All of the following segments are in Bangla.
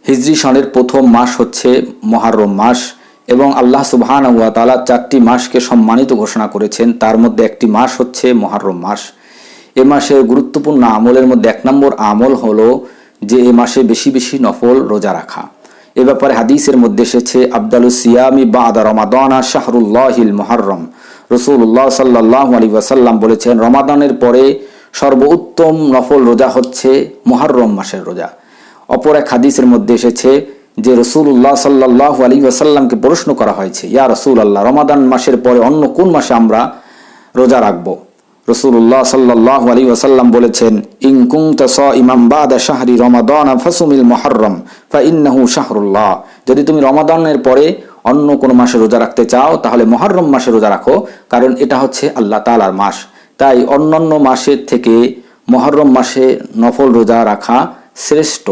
হিজরি সনের প্রথম মাস হচ্ছে মুহররম মাস এবং আল্লাহ সুবহানাহু ওয়া তাআলা 4টি মাসকে সম্মানিত ঘোষণা করেছেন। তার মধ্যে একটি মাস হচ্ছে মুহররম মাস। এ মাসের গুরুত্বপূর্ণ আমলের মধ্যে 1 নম্বর আমল হলো যে এ মাসে বেশি বেশি নফল রোজা রাখা। এ ব্যাপারে হাদিসের মধ্যে এসেছে আফদালুস সিয়ামি বা'দা রমাদানা শাহরুল্লাহিল মুহররম। রাসূলুল্লাহ সাল্লাল্লাহু আলাইহি ওয়াসাল্লাম বলেছেন, রমাদানের পরে সর্বোত্তম নফল রোজা হচ্ছে মুহররম মাসের রোজা। অপর এক হাদিসের মধ্যে এসেছে যে রাসূলুল্লাহ সাল্লাল্লাহু আলাইহি ওয়াসাল্লামকে প্রশ্ন করা হয়েছে, ইয়া রাসূলুল্লাহ, রমাদান মাসের পরে অন্য কোন মাসে আমরা রোজা রাখবো? রাসূলুল্লাহ সাল্লাল্লাহু আলাইহি ওয়াসাল্লাম বলেছেন, ইন কুনতা সাইমান বা'দা শাহরি রমাদান ফাসুমিল মুহররম ফাইন্নাহু শাহরুল্লাহ। যদি তুমি রমাদানের পরে অন্য কোন মাসে রোজা রাখতে চাও তাহলে মুহররম মাসে রোজা রাখো, কারণ এটা হচ্ছে আল্লাহ তাআলার মাস। তাই অন্যান্য মাসের থেকে মুহররম মাসে নফল রোজা রাখা শ্রেষ্ঠ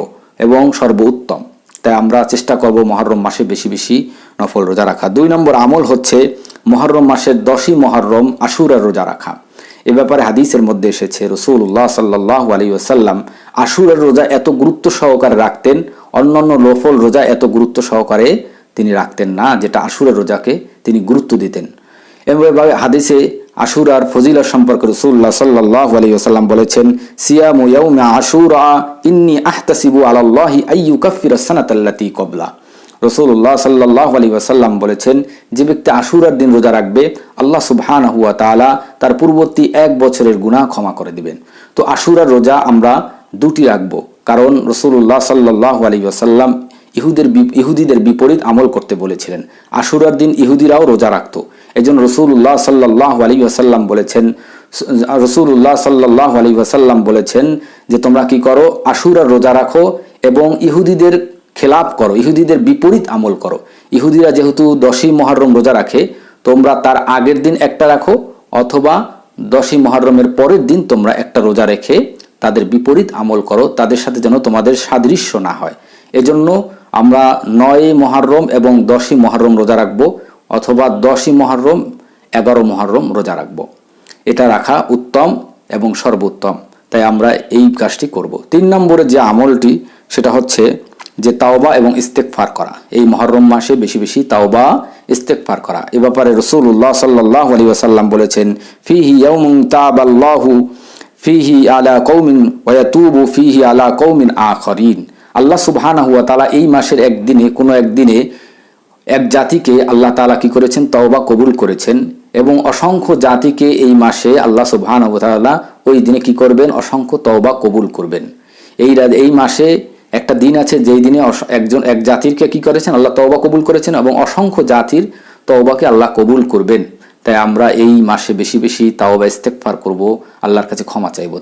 এবং সর্বোত্তম। তাই আমরা চেষ্টা করব মুহররম মাসে বেশি বেশি নফল রোজা রাখা। 2 নম্বর আমল হচ্ছে মুহররম মাসের 10ই মুহররম আশুরার রোজা রাখা। এ ব্যাপারে হাদিসের মধ্যে এসেছে রাসূলুল্লাহ সাল্লাল্লাহু আলাইহি ওয়াসাল্লাম আশুরার রোজা এত গুরুত্ব সহকারে রাখতেন, অন্যান্য নফল রোজা এত গুরুত্ব সহকারে তিনি রাখতেন না, যেটা আশুরার রোজাকে তিনি গুরুত্ব দিতেন। এভাবে হাদিসে আশুরার ফজিলত সম্পর্কে রাসূলুল্লাহ সাল্লাল্লাহু আলাইহি ওয়াসাল্লাম বলেছেন, সিয়ামু ইয়াউমি আশুরা ইন্নী আহতাসিবু আলাল্লাহি আইয়ুকাফিরাস সানাতাল্লাতী ক্বাবলা। রাসূলুল্লাহ সাল্লাল্লাহু আলাইহি ওয়াসাল্লাম বলেছেন, যে ব্যক্তি আশুরার দিন রোজা রাখবে আল্লাহ সুবহানাহু ওয়া তাআলা তার পূর্ববর্তী 1 বছরের গুনাহ ক্ষমা করে দিবেন। তো আশুরার রোজা আমরা 2টি রাখবো, কারণ রাসূলুল্লাহ সাল্লাল্লাহু আলাইহি ওয়াসাল্লাম ইহুদিদের বিপরীত আমল করতে বলেছিলেন। আশুরার দিন ইহুদিরাও রোজা রাখতো। এজন্য রাসূলুল্লাহ সাল্লাল্লাহু আলাইহি ওয়াসাল্লাম বলেছেন যে তোমরা কি করো, আশুরার রোজা রাখো এবং ইহুদিদের খেলাফ করো, ইহুদিদের বিপরীত আমল করো। ইহুদিরা যেহেতু 10ই মুহররম রোজা রাখে, তোমরা তার আগের দিন একটা রাখো অথবা 10ই মুহররমের পরের দিন তোমরা একটা রোজা রেখে তাদের বিপরীত আমল করো, তাদের সাথে যেন তোমাদের সাদৃশ্য না হয়। এজন্য আমরা 9ই মুহররম এবং 10ই মুহররম রোজা রাখবো অথবা 10ই মুহররম 11 মুহররম রোজা রাখবো। এটা রাখা উত্তম এবং সর্বোত্তম, তাই আমরা এই কাজটি করব। 3 নম্বরে যে আমলটি সেটা হচ্ছে যে তাওবা এবং ইস্তেগফার করা। এই মুহররম মাসে বেশি বেশি তাওবা ইস্তেগফার করা। এ ব্যাপারে রাসূলুল্লাহ সাল্লাল্লাহু আলাইহি ওয়াসাল্লাম বলেছেন, ফিহি ইয়াউমুন তাবাল্লাহু ফিহি আলা কওমিন ওয়া ইয়াতুবু ফিহি আলা কওমিন আখারিন। আল্লাহ সুবহানাহু ওয়া তাআলা এই মাসের কোনো একদিনে এক জাতিকে আল্লাহ তাআলা কি করেছেন, তওবা কবুল করেছেন এবং অসংখ্য জাতিকে এই মাসে আল্লাহ সুবহানাহু ওয়া তাআলা ওই দিনে কি করবেন, অসংখ্য তওবা কবুল করবেন। এই মাসে একটা দিন আছে যেই দিনে এক জাতিরকে কি করেছেন, আল্লাহ তওবা কবুল করেছেন এবং অসংখ্য জাতির তওবাকে আল্লাহ কবুল করবেন। তাই আমরা এই মাসে বেশি বেশি তাওবা ইস্তেগফার করব, আল্লাহর কাছে ক্ষমা চাইব।